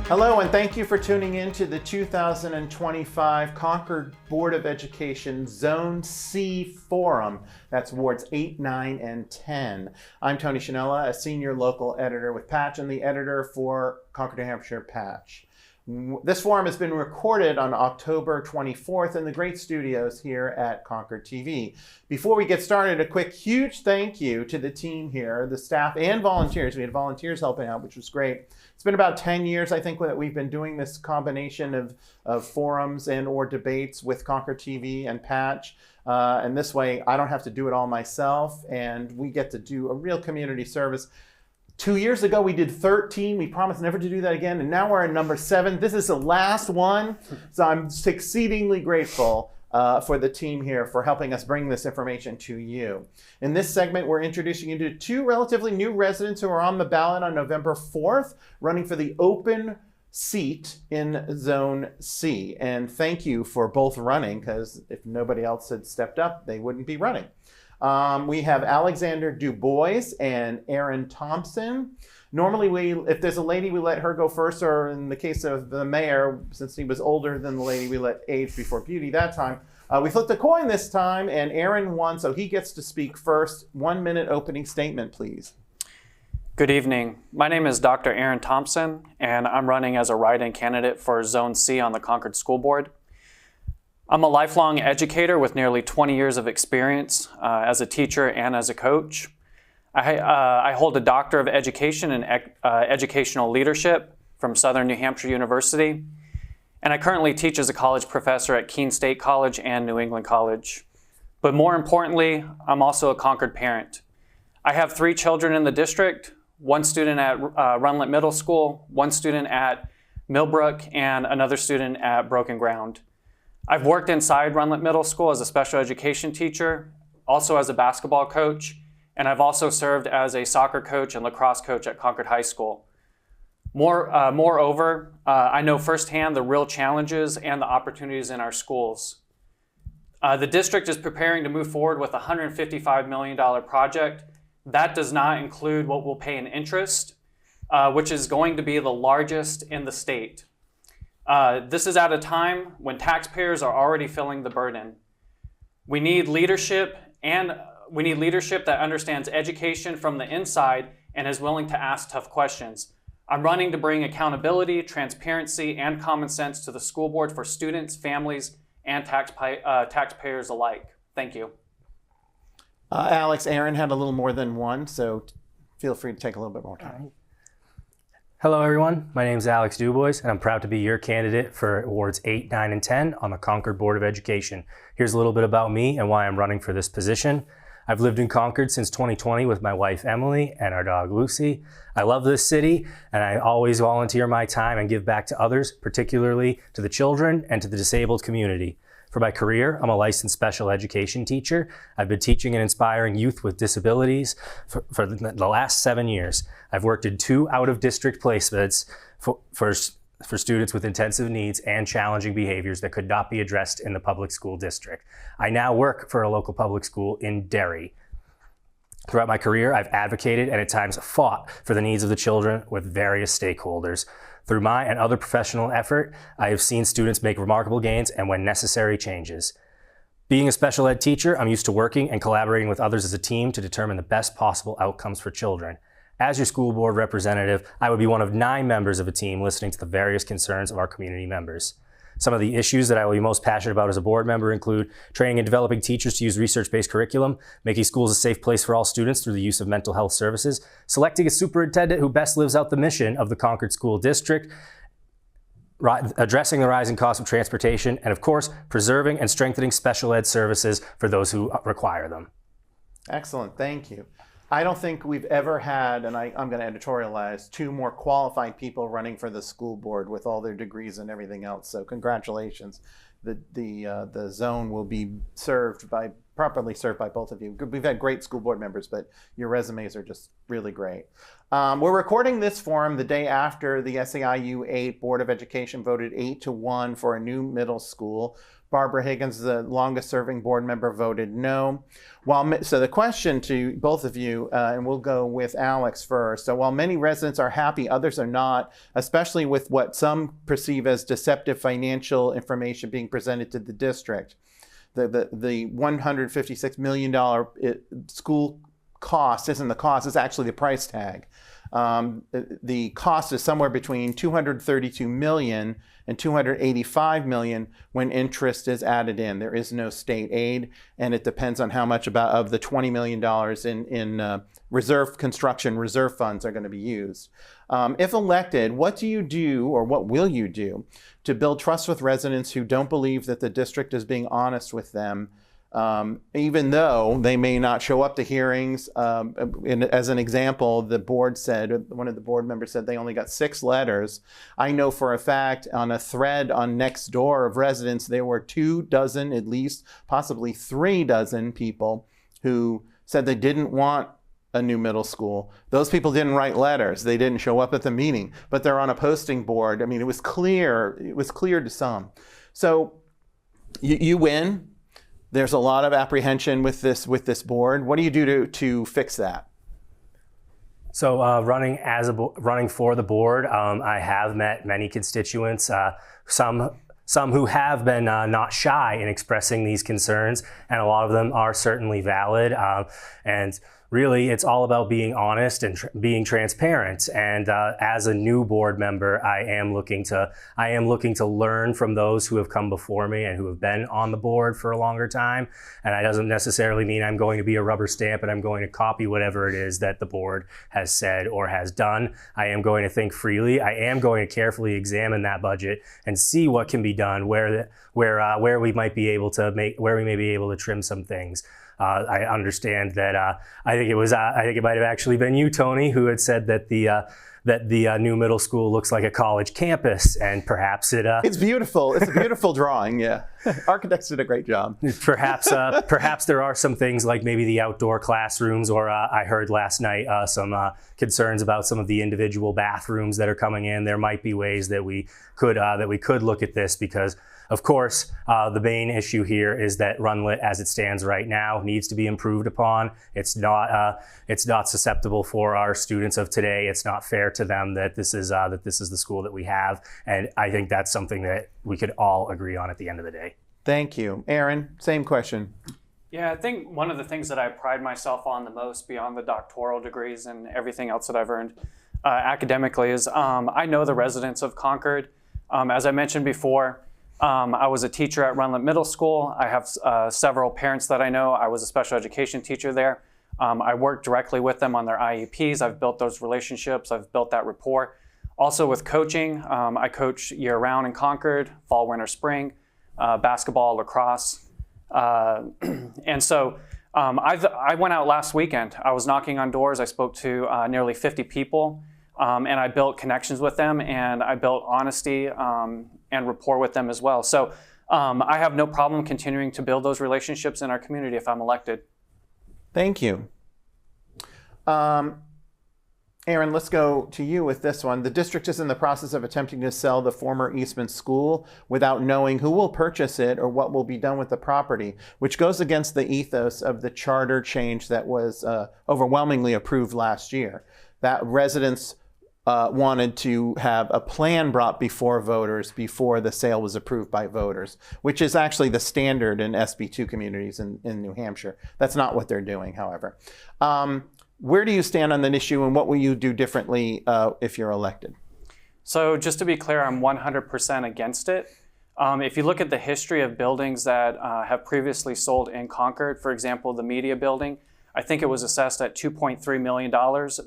Hello, and thank you for tuning in to the 2025 Concord Board of Education Zone C Forum. That's wards 8, 9, and 10. I'm Tony Shanella, a senior local editor with Patch and the editor for Concord, New Hampshire Patch. This forum has been recorded on October 24th in the great studios here at Concord TV. Before we get started, a quick huge thank you to the team here, the staff and volunteers. We had volunteers helping out, which was great. It's been about 10 years, I think, that we've been doing this combination of forums and or debates with Concord TV and Patch. And this way, I don't have to do it all myself, and we get to do a real community service. 2 years ago, we did 13. We promised never to do that again. And now we're at number 7. This is the last one. So I'm exceedingly grateful for the team here for helping us bring this information to you. In this segment, we're introducing you to 2 relatively new residents who are on the ballot on November 4th, running for the open seat in Zone C. And thank you for both running, because if nobody else had stepped up, they wouldn't be running. We have Alexander DuBois and Aaron Thompson. Normally, if there's a lady, we let her go first, or in the case of the mayor, since he was older than the lady, we let age before beauty that time. We flipped a coin this time, and Aaron won, so he gets to speak first. 1 minute opening statement, please. Good evening. My name is Dr. Aaron Thompson, and I'm running as a write-in candidate for Zone C on the Concord School Board. I'm a lifelong educator with nearly 20 years of experience as a teacher and as a coach. I hold a Doctor of Education in Educational Leadership from Southern New Hampshire University, and I currently teach as a college professor at Keene State College and New England College. But more importantly, I'm also a Concord parent. I have 3 children in the district, 1 student at Runlet Middle School, 1 student at Millbrook, and another student at Broken Ground. I've worked inside Runlet Middle School as a special education teacher, also as a basketball coach, and I've also served as a soccer coach and lacrosse coach at Concord High School. Moreover, I know firsthand the real challenges and the opportunities in our schools. The district is preparing to move forward with a $155 million project. That does not include what we'll pay in interest, which is going to be the largest in the state. This is at a time when taxpayers are already feeling the burden. We need leadership, and we need leadership that understands education from the inside and is willing to ask tough questions. I'm running to bring accountability, transparency, and common sense to the school board for students, families, and taxpayers alike. Thank you. Alex, Aaron had a little more than 1, so feel free to take a little bit more time. Hello everyone, my name is Alex DuBois and I'm proud to be your candidate for wards 8, 9, and 10 on the Concord Board of Education. Here's a little bit about me and why I'm running for this position. I've lived in Concord since 2020 with my wife Emily and our dog Lucy. I love this city and I always volunteer my time and give back to others, particularly to the children and to the disabled community. For my career, I'm a licensed special education teacher. I've been teaching and inspiring youth with disabilities for the last 7 years. I've worked in 2 out-of-district placements for students with intensive needs and challenging behaviors that could not be addressed in the public school district. I now work for a local public school in Derry. Throughout my career, I've advocated and at times fought for the needs of the children with various stakeholders. Through my and other professional effort, I have seen students make remarkable gains and, when necessary, changes. Being a special ed teacher, I'm used to working and collaborating with others as a team to determine the best possible outcomes for children. As your school board representative, I would be one of 9 members of a team listening to the various concerns of our community members. Some of the issues that I will be most passionate about as a board member include training and developing teachers to use research-based curriculum, making schools a safe place for all students through the use of mental health services, selecting a superintendent who best lives out the mission of the Concord School District, addressing the rising cost of transportation, and of course, preserving and strengthening special ed services for those who require them. Excellent, thank you. I don't think we've ever had, and I'm going to editorialize, 2 more qualified people running for the school board with all their degrees and everything else. So congratulations. The zone will be properly served by both of you. We've had great school board members, but your resumes are just really great. We're recording this forum the day after the SEIU 8 Board of Education voted 8-1 for a new middle school. Barbara Higgins, the longest-serving board member, voted no. So the question to both of you, and we'll go with Alex first. So while many residents are happy, others are not, especially with what some perceive as deceptive financial information being presented to the district. The $156 million school cost isn't the cost, it's actually the price tag. The cost is somewhere between $232 million and $285 million when interest is added in. There is no state aid, and it depends on how much of the $20 million in construction reserve funds are going to be used. If elected, what do you do, or what will you do, to build trust with residents who don't believe that the district is being honest with them, even though they may not show up to hearings? As an example, the board said, one of the board members said they only got 6 letters. I know for a fact on a thread on Nextdoor of residents, there were 24, at least, possibly 36 people who said they didn't want a new middle school. Those people didn't write letters. They didn't show up at the meeting, but they're on a posting board. I mean, it was clear to some. So you win. There's a lot of apprehension with this board. What do you do to fix that? So running for the board, I have met many constituents, some who have been not shy in expressing these concerns, and a lot of them are certainly valid. And really, it's all about being honest and being transparent. And as a new board member, I am looking to learn from those who have come before me and who have been on the board for a longer time. And that doesn't necessarily mean I'm going to be a rubber stamp and I'm going to copy whatever it is that the board has said or has done. I am going to think freely. I am going to carefully examine that budget and see what can be done, where we may be able to trim some things. I understand that I think it might have actually been you, Tony, who had said that the new middle school looks like a college campus, and perhaps it's beautiful. It's a beautiful drawing. Yeah, architects did a great job. Perhaps there are some things like maybe the outdoor classrooms, or I heard last night some concerns about some of the individual bathrooms that are coming in. There might be ways that we could look at this, because of course, the main issue here is that Runlet, as it stands right now, needs to be improved upon. It's not susceptible for our students of today. It's not fair to them that this is the school that we have, and I think that's something that we could all agree on at the end of the day. Thank you, Aaron. Same question. Yeah, I think one of the things that I pride myself on the most, beyond the doctoral degrees and everything else that I've earned academically, is I know the residents of Concord. As I mentioned before, I was a teacher at Runlet Middle School. I have several parents that I know. I was a special education teacher there. I worked directly with them on their IEPs. I've built those relationships. I've built that rapport. Also with coaching, I coach year-round in Concord, fall, winter, spring, basketball, lacrosse. And so I went out last weekend. I was knocking on doors. I spoke to nearly 50 people, and I built connections with them, and I built honesty and rapport with them as well. So I have no problem continuing to build those relationships in our community if I'm elected. Thank you. Aaron, let's go to you with this one. The district is in the process of attempting to sell the former Eastman School without knowing who will purchase it or what will be done with the property, which goes against the ethos of the charter change that was overwhelmingly approved last year. That residents wanted to have a plan brought before voters before the sale was approved by voters, which is actually the standard in SB2 communities in New Hampshire. That's not what they're doing, however. Where do you stand on that issue, and what will you do differently if you're elected? So just to be clear, I'm 100% against it. If you look at the history of buildings that have previously sold in Concord, for example, the media building, I think it was assessed at $2.3 million.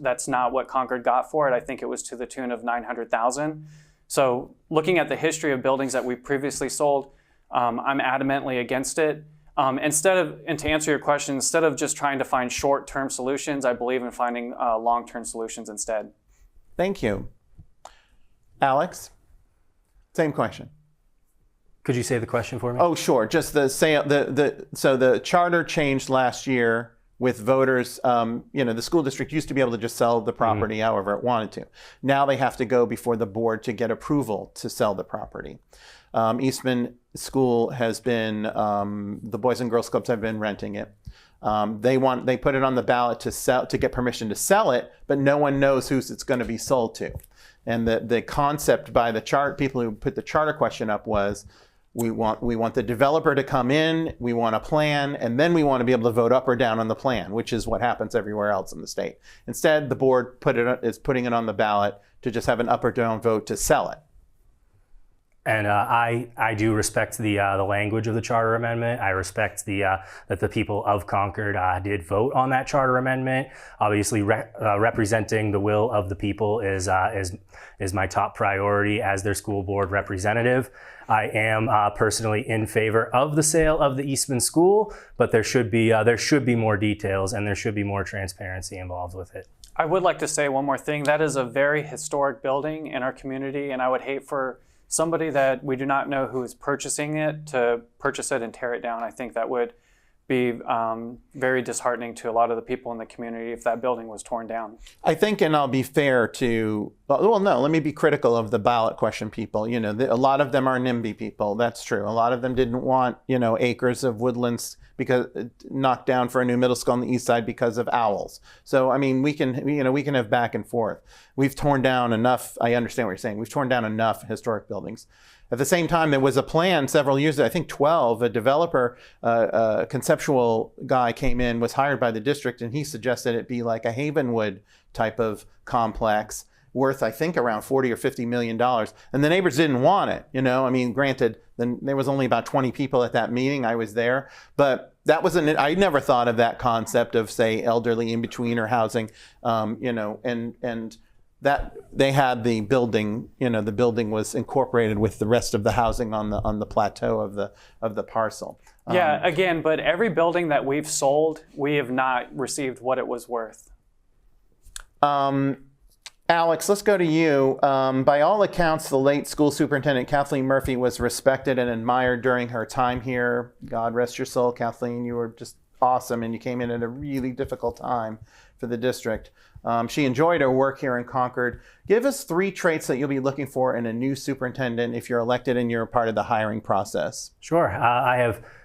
That's not what Concord got for it. I think it was to the tune of $900,000. So looking at the history of buildings that we previously sold, I'm adamantly against it. And to answer your question, instead of just trying to find short-term solutions, I believe in finding long-term solutions instead. Thank you. Alex, same question. Could you say the question for me? Oh, sure. Just the sale. So the charter changed last year with voters. The school district used to be able to just sell the property however it wanted to. Now they have to go before the board to get approval to sell the property. Eastman School has been, the Boys and Girls Clubs have been renting it. They put it on the ballot to get permission to sell it, but no one knows who it's going to be sold to. And the concept by the people who put the charter question up was, we want the developer to come in, we want a plan, and then we want to be able to vote up or down on the plan, which is what happens everywhere else in the state. Instead, the board is putting it on the ballot to just have an up or down vote to sell it. And I do respect the language of the charter amendment. I respect that the people of Concord did vote on that charter amendment. Obviously, representing the will of the people is my top priority as their school board representative. I am personally in favor of the sale of the Eastman School, but there should be more details and there should be more transparency involved with it. I would like to say one more thing. That is a very historic building in our community, and I would hate for somebody that we do not know who is purchasing it to purchase it and tear it down. I think that would be very disheartening to a lot of the people in the community if that building was torn down. I think, and I'll be fair to, let me be critical of the ballot question people. A lot of them are NIMBY people. That's true. A lot of them didn't want, acres of woodlands because knocked down for a new middle school on the east side because of owls. So, I mean, we can have back and forth. We've torn down enough. I understand what you're saying. We've torn down enough historic buildings. At the same time, there was a plan several years ago, I think 12, a developer, a conceptual guy came in, was hired by the district, and he suggested it be like a Havenwood type of complex worth, I think, around $40 or $50 million. And the neighbors didn't want it. I mean, granted, then there was only about 20 people at that meeting. I was there. But that wasn't, I never thought of that concept of, say, elderly in-betweener housing, and that they had the building, the building was incorporated with the rest of the housing on the plateau of the parcel. Yeah, again, but every building that we've sold, we have not received what it was worth. Alex, let's go to you. By all accounts, the late school superintendent Kathleen Murphy was respected and admired during her time here. God rest your soul, Kathleen. You were just awesome, and you came in at a really difficult time for the district. She enjoyed her work here in Concord. Give us 3 traits that you'll be looking for in a new superintendent if you're elected and you're part of the hiring process. Sure. I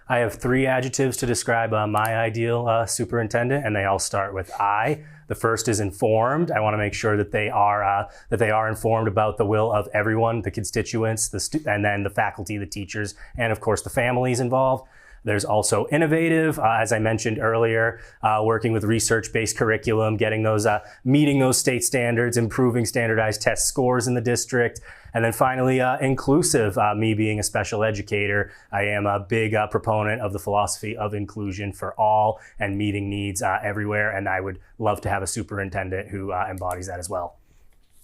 have 3 adjectives to describe my ideal superintendent, and they all start with I. The first is informed. I want to make sure that they are informed about the will of everyone, the constituents, and then the faculty, the teachers, and of course the families involved. There's also innovative, as I mentioned earlier, working with research-based curriculum, getting those, meeting those state standards, improving standardized test scores in the district. And then finally, inclusive, me being a special educator, I am a big proponent of the philosophy of inclusion for all and meeting needs everywhere. And I would love to have a superintendent who embodies that as well.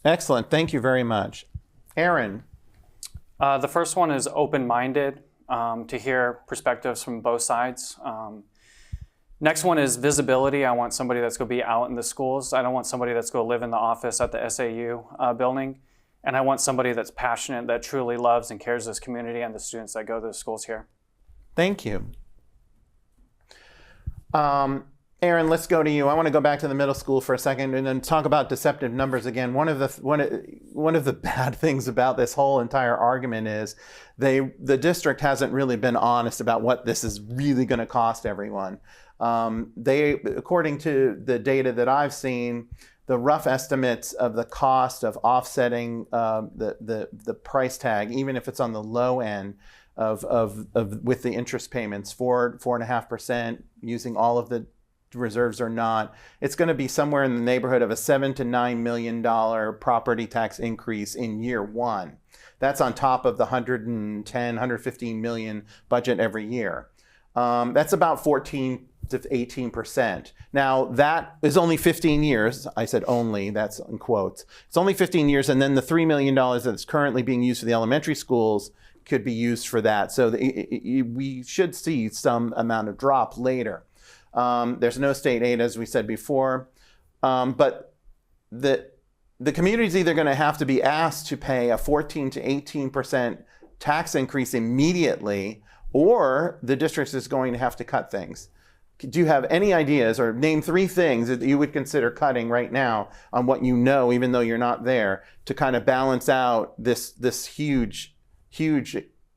Excellent. Thank you very much. Aaron. The first one is open-minded. To hear perspectives from both sides. Next one is visibility. I want somebody that's going to be out in the schools. I don't want somebody that's going to live in the office at the SAU building. And I want somebody that's passionate, that truly loves and cares this community and the students that go to the schools here. Thank you. Aaron, let's go to you. I want to go back to the middle school for a second and then talk about deceptive numbers again. One of the bad things about this whole entire argument is the district hasn't really been honest about what this is really going to cost everyone. According to the data that I've seen, the rough estimates of the cost of offsetting the price tag, even if it's on the low end, of with the interest payments, 4.5%, using all of the reserves or not, it's going to be somewhere in the neighborhood of a $7 to $9 million property tax increase in year 1. That's on top of the 115 million budget every year. That's about 14 to 18%. Now that is only 15 years. I said only, that's in quotes. It's only 15 years, and then the $3 million that's currently being used for the elementary schools could be used for that. So we should see some amount of drop later. There's no state aid, as we said before, but the community's either going to have to be asked to pay a 14 to 18% tax increase immediately, or the district is going to have to cut things. Do you have any ideas, or name 3 things that you would consider cutting right now on what you know, even though you're not there, to kind of balance out this huge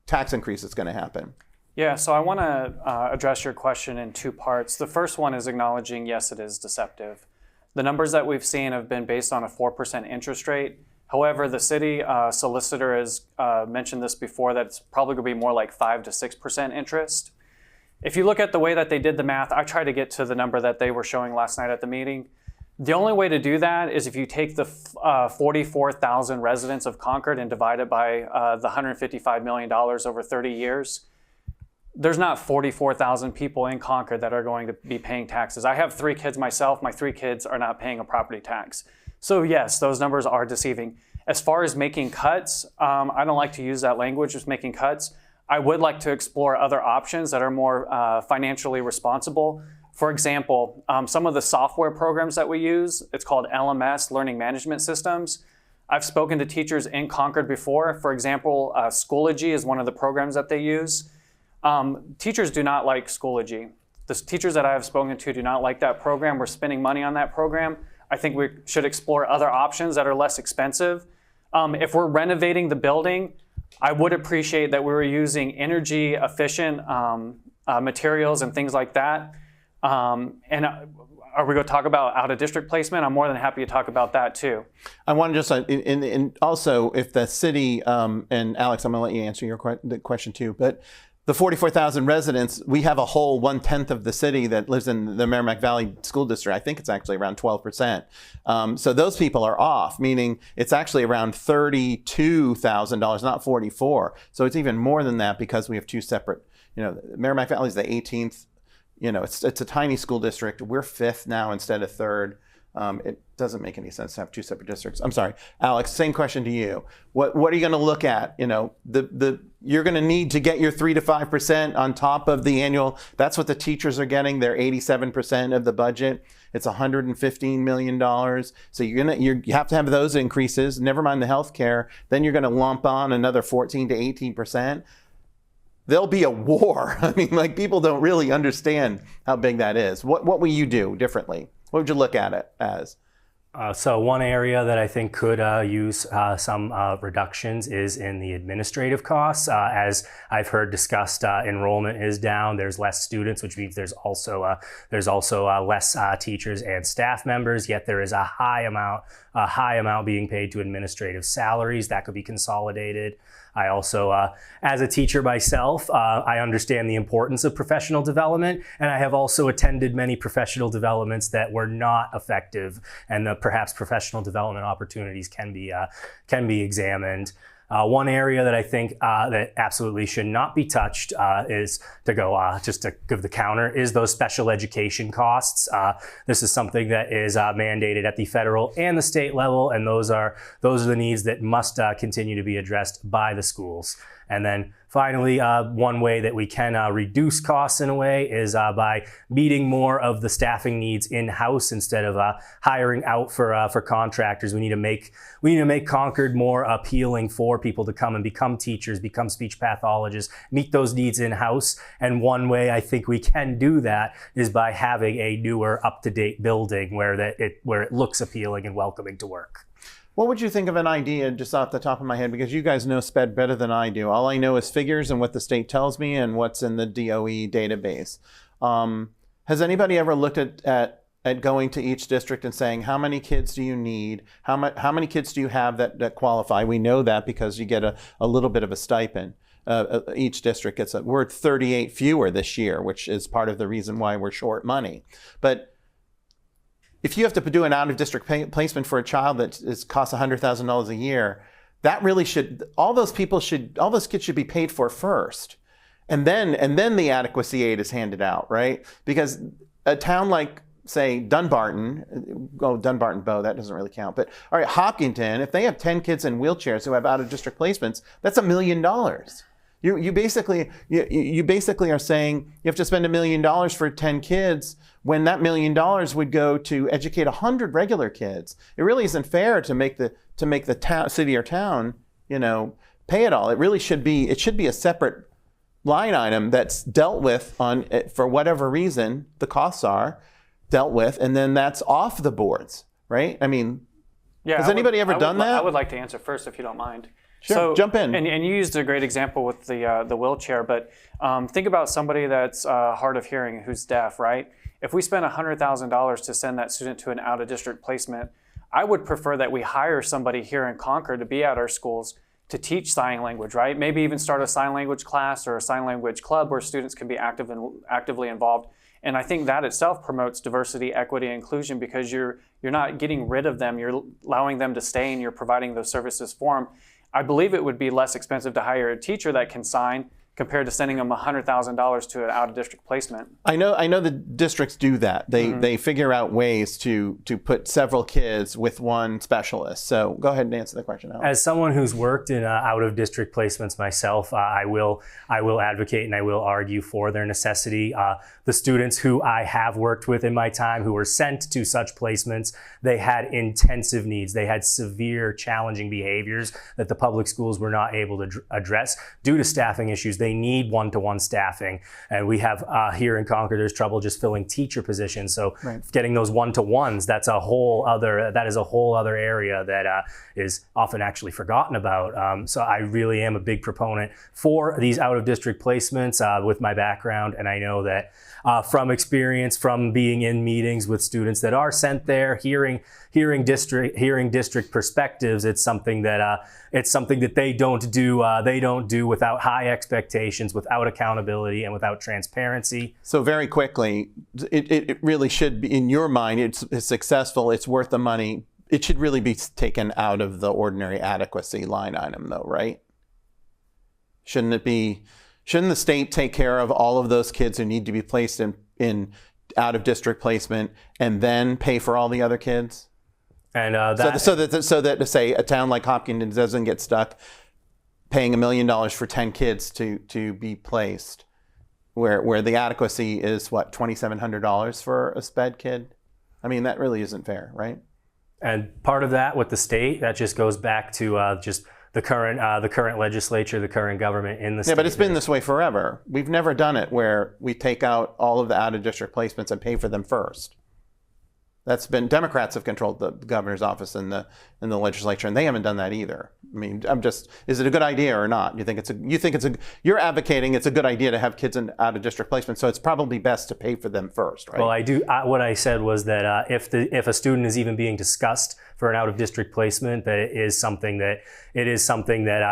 tax increase that's going to happen? Yeah, so I want to address your question in 2 parts. The first one is acknowledging, yes, it is deceptive. The numbers that we've seen have been based on a 4% interest rate. However, the city solicitor has mentioned this before, that it's probably going to be more like 5 to 6% interest. If you look at the way that they did the math, I tried to get to the number that they were showing last night at the meeting. The only way to do that is if you take the 44,000 residents of Concord and divide it by the $155 million over 30 years. There's not 44,000 people in Concord that are going to be paying taxes. I have 3 kids myself. My 3 kids are not paying a property tax. So yes, those numbers are deceiving. As far as making cuts, I don't like to use that language, just making cuts. I would like to explore other options that are more financially responsible. For example, some of the software programs that we use, it's called LMS, Learning Management Systems. I've spoken to teachers in Concord before. For example, Schoology is one of the programs that they use. Teachers do not like Schoology. The teachers that I have spoken to do not like that program. We're spending money on that program. I think we should explore other options that are less expensive. If we're renovating the building, I would appreciate that we were using energy efficient materials and things like that. And are we going to talk about out-of-district placement? I'm more than happy to talk about that too. I want to just, also, if the city, and Alex, I'm going to let you answer the question too, but the 44,000 residents, we have a whole 1/10 of the city that lives in the Merrimack Valley School District. I think it's actually around 12%. So those people are off, meaning it's actually around $32,000, not 44. So it's even more than that because we have 2 separate, Merrimack Valley is the 18th. It's a tiny school district. We're 5th now instead of 3rd. It doesn't make any sense to have 2 separate districts. I'm sorry, Alex, same question to you. What are you going to look at? You're going to need to get your 3 to 5% on top of the annual. That's what the teachers are getting. They're 87% of the budget. It's $115 million. So you have to have those increases. Never mind the health care. Then you're going to lump on another 14 to 18%. There'll be a war. I mean, people don't really understand how big that is. What will you do differently? What would you look at it as? So one area that I think could use some reductions is in the administrative costs. As I've heard discussed, enrollment is down. There's less students, which means there's also less teachers and staff members. Yet there is a high amount being paid to administrative salaries that could be consolidated. I also, as a teacher myself, I understand the importance of professional development, and I have also attended many professional developments that were not effective, and perhaps professional development opportunities can be examined. One area that I think that absolutely should not be touched is to go, just to give the counter, is those special education costs. This is something that is mandated at the federal and the state level, and those are the needs that must continue to be addressed by the schools. And then finally, one way that we can reduce costs in a way is by meeting more of the staffing needs in-house instead of hiring out for contractors. We need to make Concord more appealing for people to come and become teachers, become speech pathologists, meet those needs in-house. And one way I think we can do that is by having a newer, up-to-date building where it looks appealing and welcoming to work. What would you think of an idea, just off the top of my head, because you guys know SPED better than I do. All I know is figures and what the state tells me and what's in the DOE database. Has anybody ever looked at going to each district and saying, how many kids do you need? How many kids do you have that qualify? We know that because you get a little bit of a stipend. Each district gets we're at 38 fewer this year, which is part of the reason why we're short money. But if you have to do an out-of-district placement for a child that costs $100,000 a year, that really all those kids should be paid for first, and then the adequacy aid is handed out, right? Because a town like, say, Dunbarton, Dunbarton Bow, that doesn't really count, but all right, Hopkinton, if they have 10 kids in wheelchairs who have out-of-district placements, that's $1 million. You basically are saying you have to spend $1 million for 10 kids when that $1 million would go to educate 100 regular kids. It really isn't fair to make the city or town, pay it all. It really should be a separate, line item that's dealt with on, for whatever reason, the costs are dealt with, and then that's off the boards, right? I mean, Yeah, has anybody ever done that? I would like to answer first, if you don't mind. Sure, jump in. And you used a great example with the wheelchair, but think about somebody that's hard of hearing who's deaf, right? If we spend $100,000 to send that student to an out-of-district placement, I would prefer that we hire somebody here in Concord to be at our schools to teach sign language, right? Maybe even start a sign language class or a sign language club where students can be actively involved. And I think that itself promotes diversity, equity, and inclusion, because you're not getting rid of them. You're allowing them to stay, and you're providing those services for them. I believe it would be less expensive to hire a teacher that can sign compared to sending them $100,000 to an out-of-district placement. I know the districts do that. They figure out ways to put several kids with one specialist. So go ahead and answer the question, Alex. As someone who's worked in out-of-district placements myself, I will advocate and I will argue for their necessity. The students who I have worked with in my time who were sent to such placements, they had intensive needs. They had severe, challenging behaviors that the public schools were not able to address due to staffing issues. They need one-to-one staffing, and we have here in Concord, there's trouble just filling teacher positions. So getting those one-to-ones, that is a whole other area that is often actually forgotten about. So I really am a big proponent for these out-of-district placements with my background, and I know that from experience, from being in meetings with students that are sent there, hearing district perspectives, it's something that they don't do without high expectations, without accountability, and without transparency. So very quickly, it really should be, in your mind, it's successful, it's worth the money. It should really be taken out of the ordinary adequacy line item, though, right? Shouldn't the state take care of all of those kids who need to be placed in out-of-district placement and then pay for all the other kids? And so that say a town like Hopkins doesn't get stuck paying $1 million for 10 kids to be placed, where the adequacy is what, $2,700 for a sped kid? I mean, that really isn't fair, right? And part of that with the state, that just goes back to just the current legislature, the current government in the state. Yeah, but it's been this way forever. We've never done it where we take out all of the out-of-district placements and pay for them first. That's been, Democrats have controlled the governor's office in the legislature, and they haven't done that either. I mean, is it a good idea or not? You're advocating it's a good idea to have kids in out-of-district placement, so it's probably best to pay for them first, right? Well, what I said was that if a student is even being discussed for an out-of-district placement, that it is something that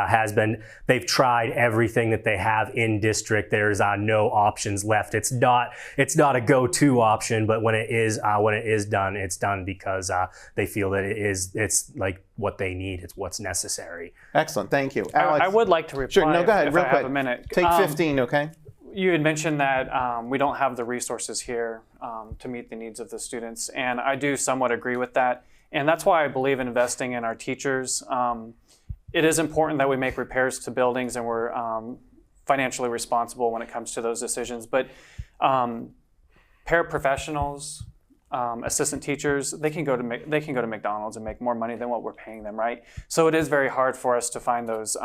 has been, they've tried everything that they have in district. There's no options left. It's not a go-to option, but when it is done, it's done because they feel that it's like what they need. It's what's necessary. Excellent, thank you, Alex. I would like to reply. Sure, no, go ahead, if real I quick. have a minute. Take 15, okay? You had mentioned that we don't have the resources here to meet the needs of the students, and I do somewhat agree with that. And that's why I believe in investing in our teachers. It is important that we make repairs to buildings and we're financially responsible when it comes to those decisions. But paraprofessionals, assistant teachers, they can go to McDonald's and make more money than what we're paying them, right? So it is very hard for us to find those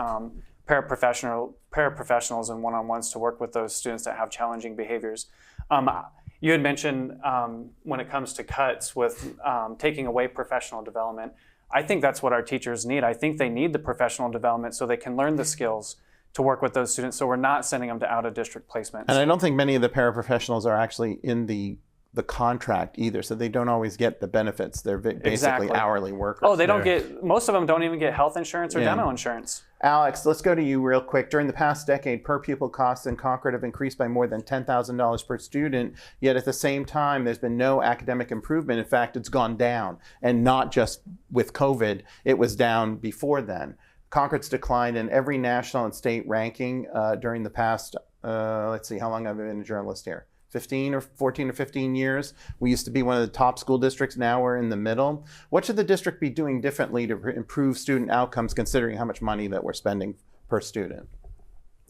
paraprofessionals and one-on-ones to work with those students that have challenging behaviors. You had mentioned when it comes to cuts with taking away professional development, I think that's what our teachers need. I think they need the professional development so they can learn the skills to work with those students, so we're not sending them to out-of-district placements. And I don't think many of the paraprofessionals are actually in the contract either, so they don't always get the benefits. They're basically hourly workers. Oh, most of them don't even get health insurance or dental insurance. Alex, let's go to you real quick. During the past decade, per pupil costs in Concord have increased by more than $10,000 per student, yet at the same time, there's been no academic improvement. In fact, it's gone down, and not just with COVID, it was down before then. Concord's declined in every national and state ranking during the past, let's see, how long have I been a journalist here? 14 or 15 years. We used to be one of the top school districts. Now we're in the middle. What should the district be doing differently to improve student outcomes, considering how much money that we're spending per student?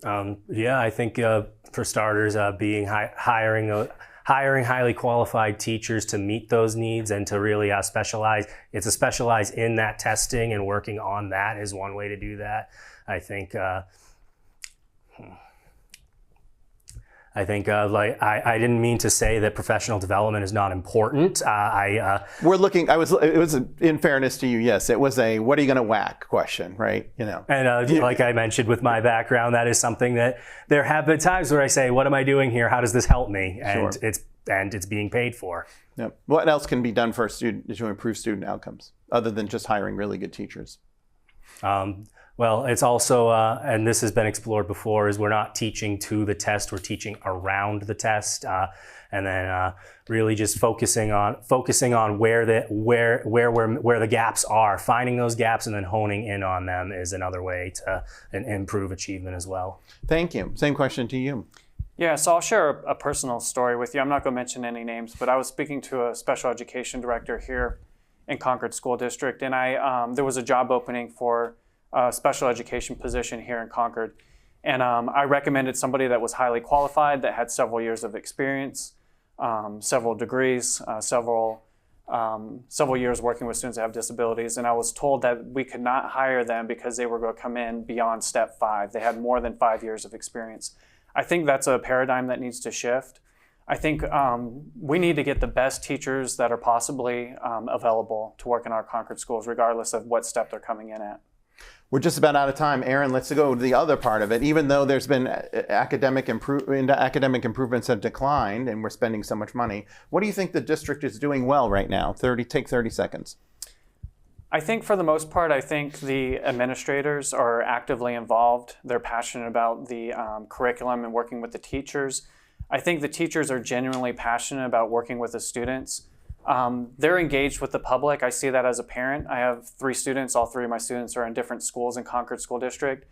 I think for starters, hiring highly qualified teachers to meet those needs and to really specialize in that testing, and working on that is one way to do that. I think I think I didn't mean to say that professional development is not important. We're looking. It was in fairness to you. Yes, it was a what are you going to whack question, right? And like I mentioned with my background, that is something that there have been times where I say, what am I doing here? How does this help me? And Sure. it's being paid for. Yep. What else can be done for a student to improve student outcomes other than just hiring really good teachers? Well, it's also, and this has been explored before, is we're not teaching to the test, we're teaching around the test, and then really just focusing on where the gaps are, finding those gaps, and then honing in on them is another way to improve achievement as well. Thank you. Same question to you. Yeah, so I'll share a personal story with you. I'm not going to mention any names, but I was speaking to a special education director here in Concord School District, and there was a job opening for a special education position here in Concord. And I recommended somebody that was highly qualified, that had several years of experience, several degrees, several years working with students that have disabilities. And I was told that we could not hire them because they were going to come in beyond step 5. They had more than 5 years of experience. I think that's a paradigm that needs to shift. I think we need to get the best teachers that are possibly available to work in our Concord schools, regardless of what step they're coming in at. We're just about out of time. Aaron, let's go to the other part of it. Even though there's been academic improvements have declined and we're spending so much money, what do you think the district is doing well right now? Take 30 seconds. I think for the most part, I think the administrators are actively involved. They're passionate about the curriculum and working with the teachers. I think the teachers are genuinely passionate about working with the students. They're engaged with the public. I see that as a parent. I have 3 students. All 3 of my students are in different schools in Concord School District,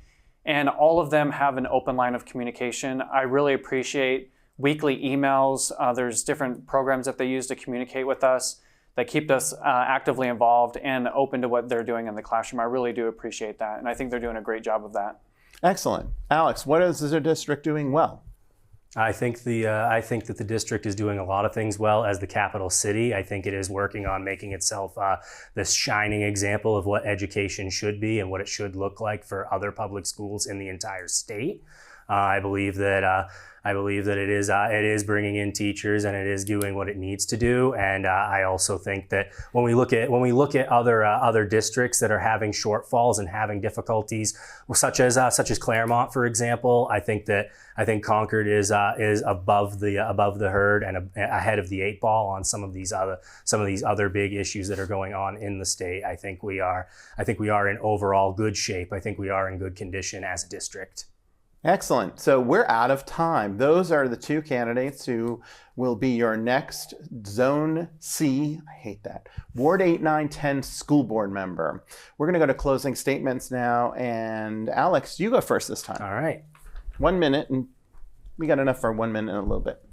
and all of them have an open line of communication. I really appreciate weekly emails. There's different programs that they use to communicate with us that keep us actively involved and open to what they're doing in the classroom. I really do appreciate that, and I think they're doing a great job of that. Excellent. Alex, what is the district doing well? I think that the district is doing a lot of things well as the capital city. I think it is working on making itself this shining example of what education should be and what it should look like for other public schools in the entire state. I believe that it is bringing in teachers and it is doing what it needs to do. And I also think that when we look at other districts that are having shortfalls and having difficulties, such as Claremont, for example, I think Concord is above the herd and ahead of the 8 ball on some of these other big issues that are going on in the state. I think we are in overall good shape. I think we are in good condition as a district. Excellent. So we're out of time. Those are the 2 candidates who will be your next Zone C, I hate that, Ward 8, 9, 10 school board member. We're going to go to closing statements now. And Alex, you go first this time. All right. 1 minute, and we got enough for 1 minute and a little bit.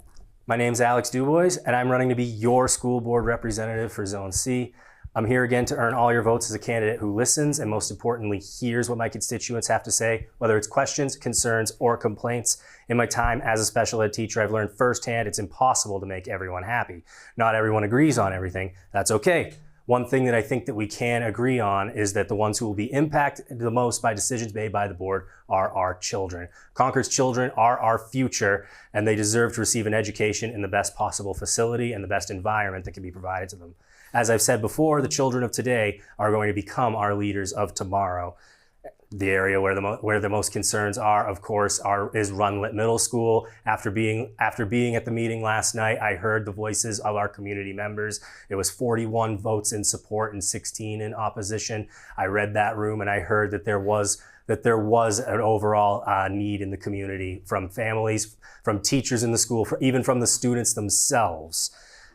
My name's Alex Dubois, and I'm running to be your school board representative for Zone C. I'm here again to earn all your votes as a candidate who listens and, most importantly, hears what my constituents have to say, whether it's questions, concerns, or complaints. In my time as a special ed teacher, I've learned firsthand it's impossible to make everyone happy. Not everyone agrees on everything. That's okay. One thing that I think that we can agree on is that the ones who will be impacted the most by decisions made by the board are our children. Concord's children are our future, and they deserve to receive an education in the best possible facility and the best environment that can be provided to them. As I've said before, the children of today are going to become our leaders of tomorrow. The area where the most concerns are, of course, is Runlet Middle School. After being at the meeting last night, I heard the voices of our community members. It was 41 votes in support and 16 in opposition. I read that room and I heard that there was an overall need in the community from families, from teachers in the school, even from the students themselves.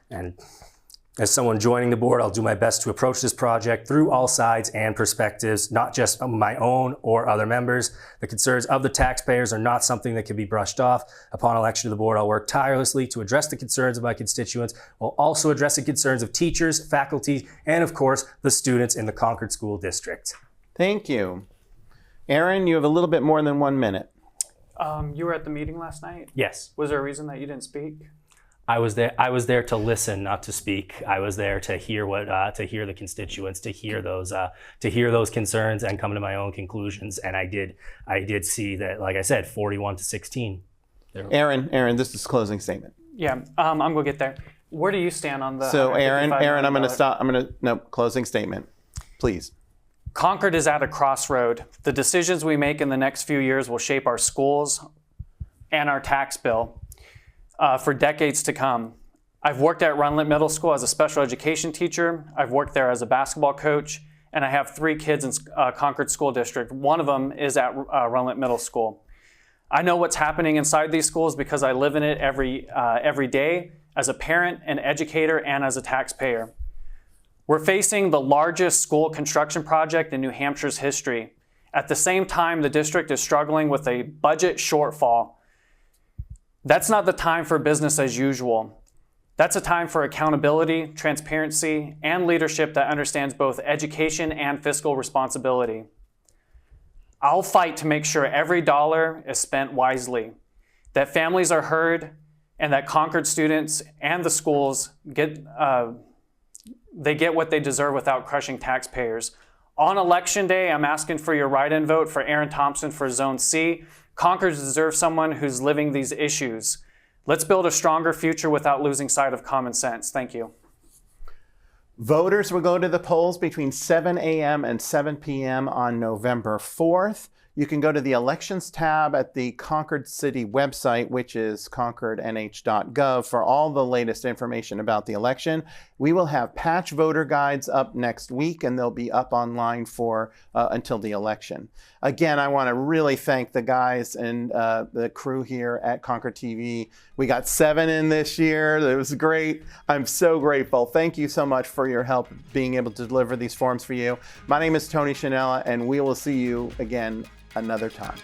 And as someone joining the board, I'll do my best to approach this project through all sides and perspectives, not just my own or other members. The concerns of the taxpayers are not something that can be brushed off. Upon election to the board, I'll work tirelessly to address the concerns of my constituents, while also addressing concerns of teachers, faculty, and of course, the students in the Concord School District. Thank you. Aaron, you have a little bit more than 1 minute. You were at the meeting last night? Yes. Was there a reason that you didn't speak? I was there to listen, not to speak. I was there to hear the constituents, to hear those concerns and come to my own conclusions. And I did see that, like I said, 41 to 16. Aaron, this is closing statement. Yeah, I'm gonna get there. Where do you stand on the? So Aaron, $155 I'm going to stop. No, closing statement, please. Concord is at a crossroad. The decisions we make in the next few years will shape our schools and our tax bill for decades to come. I've worked at Runlet Middle School as a special education teacher. I've worked there as a basketball coach, and I have 3 kids in Concord School District. One of them is at Runlet Middle School. I know what's happening inside these schools because I live in it every day as a parent, an educator, and as a taxpayer. We're facing the largest school construction project in New Hampshire's history. At the same time, the district is struggling with a budget shortfall. That's not the time for business as usual. That's a time for accountability, transparency, and leadership that understands both education and fiscal responsibility. I'll fight to make sure every dollar is spent wisely, that families are heard, and that Concord students and the schools get what they deserve without crushing taxpayers. On election day, I'm asking for your write-in vote for Aaron Thompson for Zone C. Concord deserves someone who's living these issues. Let's build a stronger future without losing sight of common sense. Thank you. Voters will go to the polls between 7 a.m. and 7 p.m. on November 4th. You can go to the elections tab at the Concord City website, which is concordnh.gov, for all the latest information about the election. We will have patch voter guides up next week, and they'll be up online for until the election. Again, I want to really thank the guys and the crew here at Concord TV. We got 7 in this year. It was great. I'm so grateful. Thank you so much for your help being able to deliver these forms for you. My name is Tony Shinella, and we will see you again another time.